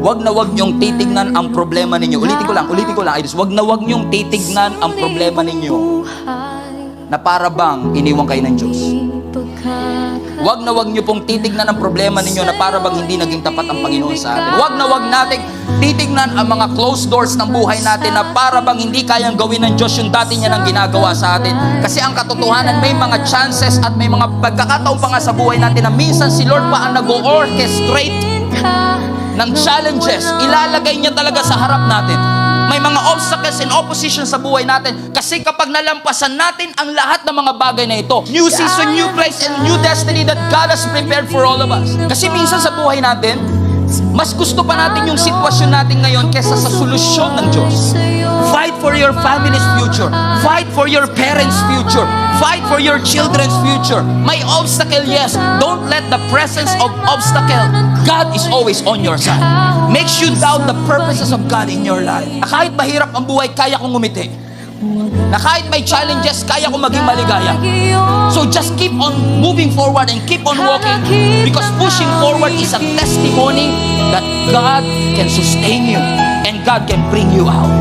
wag na wag niyong titignan ang problema ninyo. Ulitin ko lang, idols. Wag na wag niyong titignan ang problema ninyo na para bang iniwan kayo ng Diyos. Wag na wag niyo pong titignan ang problema ninyo na para bang hindi naging tapat ang Panginoon sa atin. Wag na wag nating titignan ang mga closed doors ng buhay natin na para bang hindi kayang gawin ng Diyos yung dati niya nang ginagawa sa atin. Kasi ang katotohanan, may mga chances at may mga pagkakataon pa nga sa buhay natin na minsan si Lord pa ang nag-orchestrate ng challenges. Ilalagay niya talaga sa harap natin. May mga obstacles and opposition sa buhay natin. Kasi kapag nalampasan natin ang lahat ng mga bagay na ito, new season, new place, and new destiny that God has prepared for all of us. Kasi minsan sa buhay natin, mas gusto pa natin yung sitwasyon natin ngayon kesa sa solusyon ng Diyos. Fight for your family's future. Fight for your parents' future. Fight for your children's future. May obstacle, yes. Don't let the presence of obstacle. God is always on your side. Makes you doubt the purposes of God in your life. Na kahit mahirap ang buhay, kaya kong ngumiti. Na kahit may challenges, kaya kong maging maligaya. So just keep on moving forward and keep on walking, because pushing forward is a testimony that God can sustain you and God can bring you out.